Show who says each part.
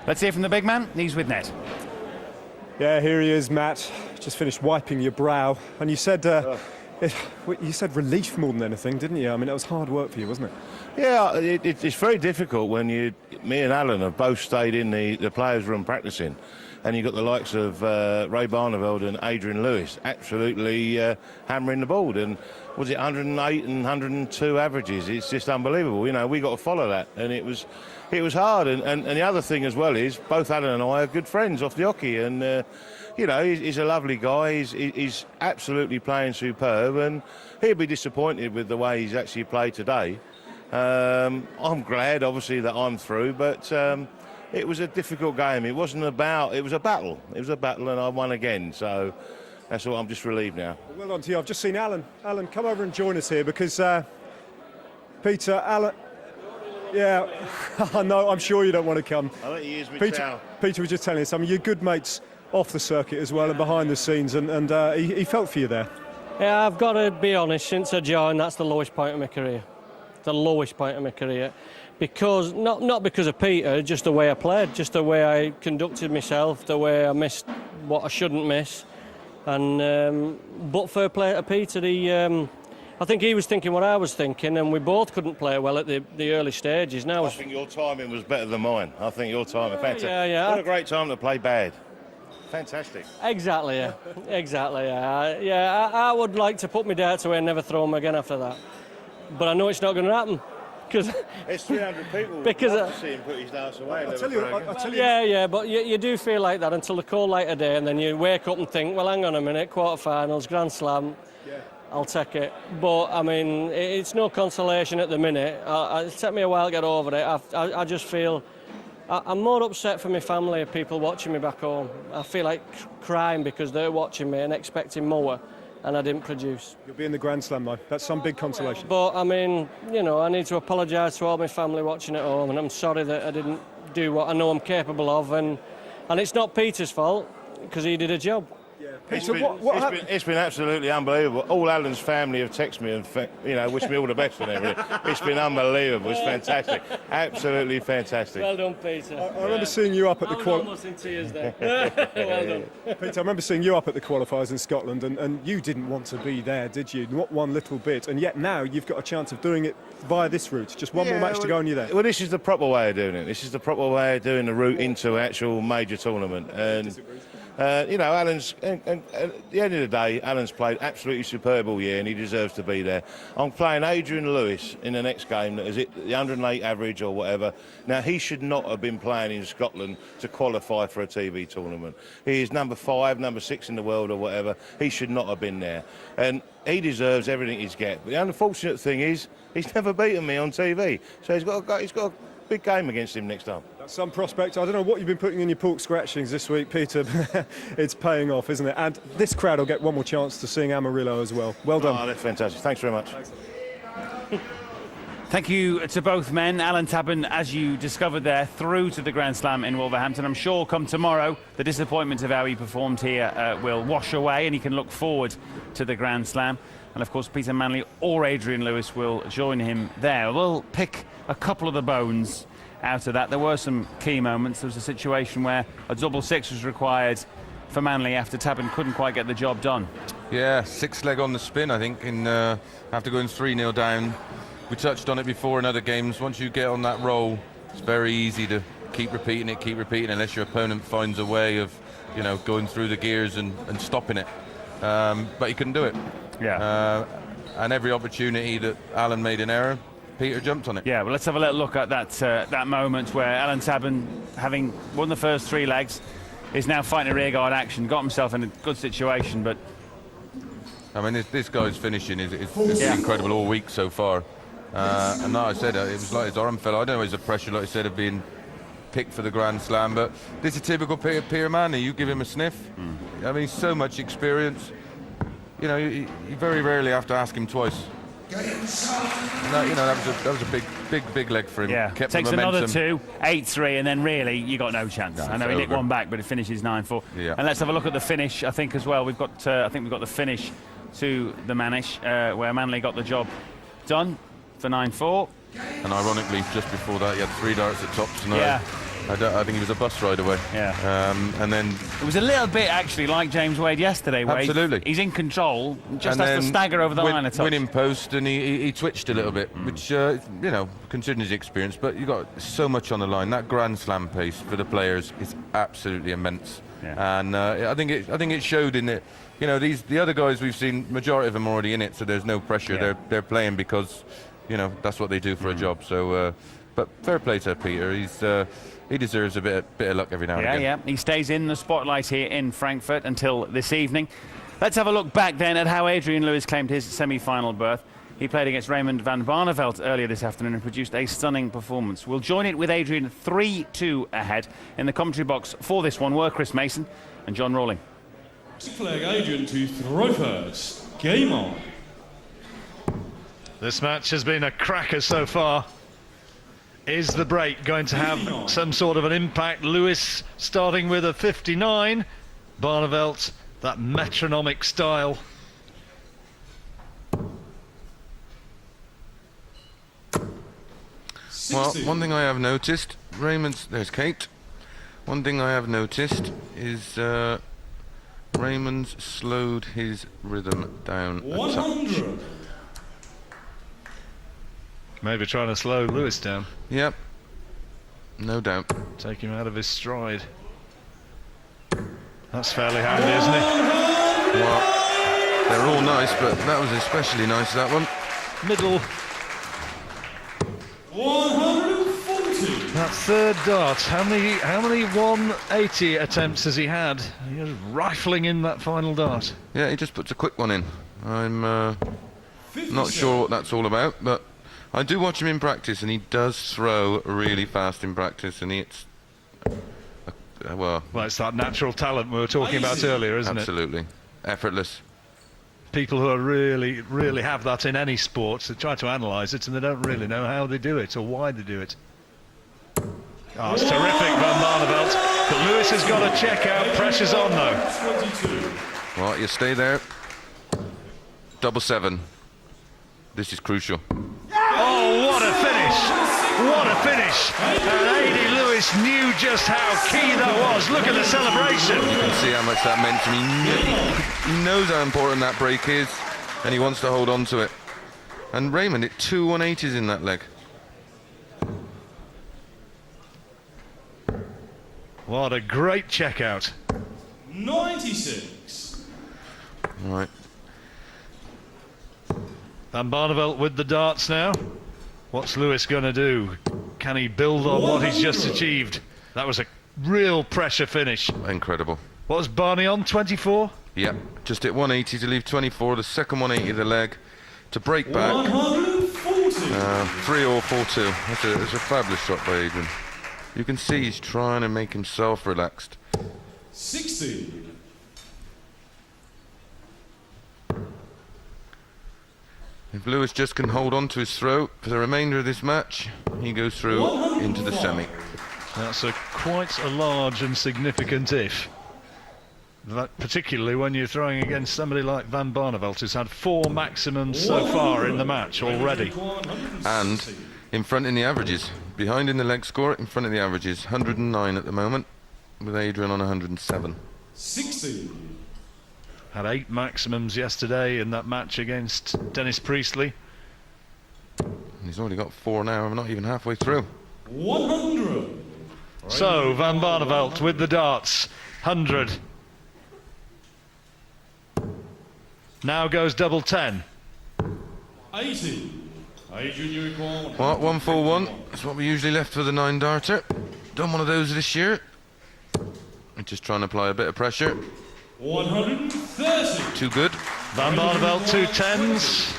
Speaker 1: Let's hear from the big man. He's with Ned.
Speaker 2: Yeah, here he is, Matt. Just finished wiping your brow, and you said you said relief more than anything, didn't you? I mean, it was hard work for you, wasn't it?
Speaker 3: Yeah, it's very difficult when me and Alan have both stayed in the players' room practicing, and you've got the likes of Ray Barneveld and Adrian Lewis absolutely hammering the ball. And was it 108 and 102 averages? It's just unbelievable. You know, we got to follow that, and it was hard. And the other thing as well is both Alan and I are good friends off the hockey, and you know, he's a lovely guy. He's absolutely playing superb, and he'll be disappointed with the way he's actually played today. I'm glad, obviously, that I'm through, but it was a difficult game. It was a battle. It was a battle, and I won again. So that's all. I'm just relieved now.
Speaker 2: Well done to you. I've just seen Alan. Alan, come over and join us here because Peter, Alan. Yeah, I know. I'm sure you don't want to come.
Speaker 3: I'll let you use me.
Speaker 2: Peter was just telling us, I mean, you're good mates off the circuit as well and behind the scenes, and he felt for you there.
Speaker 4: Yeah, I've got to be honest, since I joined, that's the lowest point of my career. The lowest point of my career. Because, not because of Peter, just the way I played, just the way I conducted myself, the way I missed what I shouldn't miss. And but fair play to Peter, I think he was thinking what I was thinking, and we both couldn't play well at the early stages. Now
Speaker 3: I think your timing was better than mine. I think your timing, fantastic.
Speaker 4: Yeah.
Speaker 3: What a great time to play bad. Fantastic.
Speaker 4: Exactly, yeah. Exactly, yeah. I would like to put my darts away and never throw them again after that. But I know it's not going to happen. Because
Speaker 3: it's 300 people
Speaker 4: because
Speaker 3: see him put his darts away.
Speaker 2: I'll tell you.
Speaker 4: Yeah, but you do feel like that until the cold light of day, and then you wake up and think, well, hang on a minute, quarterfinals, Grand Slam, I'll take it. But, I mean, it's no consolation at the minute. It took me a while to get over it. I just feel... I'm more upset for my family of people watching me back home. I feel like crying because they're watching me and expecting more, and I didn't produce.
Speaker 2: You'll be in the Grand Slam, though. That's some big consolation.
Speaker 4: But, I mean, you know, I need to apologise to all my family watching at home, and I'm sorry that I didn't do what I know I'm capable of, and it's not Peter's fault, because he did a job.
Speaker 3: It's been absolutely unbelievable. All Alan's family have texted me and wished me all the best and everything. It's been unbelievable. It's fantastic. Absolutely fantastic.
Speaker 4: Well done, Peter.
Speaker 2: I remember seeing you up at the
Speaker 4: qualifiers. Almost in tears there. Well done.
Speaker 2: Peter, I remember seeing you up at the qualifiers in Scotland, and you didn't want to be there, did you? Not one little bit. And yet now you've got a chance of doing it via this route. Just one more match to go and you're there.
Speaker 3: Well, this is the proper way of doing it. This is the proper way of doing the route into an actual major tournament. And you know, Alan's, and at the end of the day, Alan's played absolutely superb all year, and he deserves to be there. I'm playing Adrian Lewis in the next game that is it the 108 average or whatever. Now, he should not have been playing in Scotland to qualify for a TV tournament. He is number 5, number 6 in the world or whatever. He should not have been there, and he deserves everything he's get. But the unfortunate thing is, he's never beaten me on TV, so he's got a big game against him next time.
Speaker 2: That's some prospect. I don't know what you've been putting in your pork scratchings this week, Peter, but it's paying off, isn't it? And this crowd will get one more chance to sing Amarillo as well. Well done.
Speaker 3: Oh, that's fantastic. Thanks very much.
Speaker 1: Thank you to both men. Alan Tabern, as you discovered there, through to the Grand Slam in Wolverhampton. I'm sure come tomorrow, the disappointment of how he performed here will wash away, and he can look forward to the Grand Slam. And of course, Peter Manley or Adrian Lewis will join him there. We'll pick a couple of the bones out of that. There were some key moments. There was a situation where a double six was required for Manley after Tabern couldn't quite get the job done.
Speaker 5: Yeah, 6-leg on the spin, I think, after going 3-0 down. We touched on it before in other games. Once you get on that roll, it's very easy to keep repeating it, unless your opponent finds a way of, you know, going through the gears and stopping it. But he couldn't do it.
Speaker 1: Yeah.
Speaker 5: And every opportunity that Alan made an error, Peter jumped on it.
Speaker 1: Yeah, well, let's have a little look at that moment where Alan Tabern, having won the first 3 legs, is now fighting a rearguard action, got himself in a good situation, but...
Speaker 5: I mean, this guy's finishing is incredible all week so far. And like I said, it was like his arm fell. I don't know if it's the pressure, like I said, of being picked for the Grand Slam, but this is typical Peter Manley. You give him a sniff. I mean, so much experience. You know, you very rarely have to ask him twice. No, you know, that was a big leg for him.
Speaker 1: Yeah,
Speaker 5: kept
Speaker 1: takes
Speaker 5: the momentum.
Speaker 1: Another 2, 8-3, and then really you got no chance. I know he nicked one back, but it finishes 9-4.
Speaker 5: Yeah.
Speaker 1: And let's have a look at the finish. I think as well we've got the finish to the Manish where Manley got the job done for 9-4.
Speaker 5: And ironically, just before that, he had 3 darts at tops tonight.
Speaker 1: Yeah.
Speaker 5: I think he was a bus ride away.
Speaker 1: Yeah.
Speaker 5: And then
Speaker 1: It was a little bit actually like James Wade yesterday, where
Speaker 5: Absolutely.
Speaker 1: he's in control, just
Speaker 5: and
Speaker 1: has to
Speaker 5: then
Speaker 1: stagger over the line a touch.
Speaker 5: winning post, and he twitched a little bit, which you know, considering his experience, but you got so much on the line. That Grand Slam pace for the players is absolutely immense, and I think it showed in it. You know, the other guys we've seen, majority of them already in it, so there's no pressure.
Speaker 1: Yeah.
Speaker 5: They're playing because, you know, that's what they do for a job. So, but fair play to Peter. He deserves a bit of luck every now and again.
Speaker 1: Yeah, he stays in the spotlight here in Frankfurt until this evening. Let's have a look back then at how Adrian Lewis claimed his semi-final berth. He played against Raymond van Barneveld earlier this afternoon and produced a stunning performance. We'll join it with Adrian 3-2 ahead. In the commentary box for this one were Chris Mason and John Rawling.
Speaker 6: Flag Adrian to throw first. Game on.
Speaker 7: This match has been a cracker so far. Is the break going to have some sort of an impact? Lewis starting with a 59. Barneveld, that metronomic style.
Speaker 5: Well, one thing I have noticed, there's Kate. One thing I have noticed is Raymond's slowed his rhythm down a touch.
Speaker 6: 100.
Speaker 7: Maybe trying to slow Lewis down.
Speaker 5: Yep, no doubt.
Speaker 7: Take him out of his stride. That's fairly handy, isn't it?
Speaker 5: Well, they're all nice, but that was especially nice, that one.
Speaker 7: Middle.
Speaker 6: 140.
Speaker 7: That third dart. How many 180 attempts has he had? He was rifling in that final dart.
Speaker 5: Yeah, he just puts a quick one in. I'm not sure what that's all about, but I do watch him in practice, and he does throw really fast in practice, and it's well,
Speaker 7: it's that natural talent we were talking about earlier, isn't it?
Speaker 5: absolutely effortless.
Speaker 7: People who are really have that in any sport, they try to analyse it and they don't really know how they do it or why they do it. Oh, it's terrific, Van Barneveld. But Lewis has got to check out. Pressure's on, though.
Speaker 6: 22.
Speaker 5: Well, you stay there. 7-7. This is crucial.
Speaker 7: Oh, what a finish! What a finish! And A.D. Lewis knew just how key that was. Look at the celebration.
Speaker 5: You can see how much that meant to me. He knows how important that break is, and he wants to hold on to it. And Raymond hit 2 180s in that leg.
Speaker 7: What a great checkout.
Speaker 6: 96.
Speaker 5: All right.
Speaker 7: Van Barneveld with the darts now. What's Lewis going to do? Can he build on what he's just achieved? That was a real pressure finish.
Speaker 5: Incredible.
Speaker 7: What was Barney on? 24?
Speaker 5: Yeah, just hit 180 to leave 24. The second 180 of the leg to break back.
Speaker 6: 140.
Speaker 5: 3 or 4-2. That's a fabulous shot by Adrian. You can see he's trying to make himself relaxed.
Speaker 6: 60.
Speaker 5: If Lewis just can hold on to his throw for the remainder of this match, he goes through into the semi.
Speaker 7: That's quite a large and significant if. That, particularly when you're throwing against somebody like Van Barneveld, who's had 4 maximums so far in the match already.
Speaker 5: And in front in the averages. Behind in the leg score, in front of the averages. 109 at the moment, with Adrian on 107.
Speaker 6: 60.
Speaker 7: Had 8 maximums yesterday in that match against Dennis Priestley.
Speaker 5: He's already got 4 now, we're not even halfway through.
Speaker 6: 100.
Speaker 7: So, Van Barneveld with the darts. 100. Now goes double 10.
Speaker 6: 80. Adrian, you require
Speaker 5: Well, 141. That's what we usually left for the 9-darter. Done one of those this year. We're just trying to apply a bit of pressure.
Speaker 6: 130.
Speaker 5: Too good.
Speaker 7: Van Barneveld 2 10s.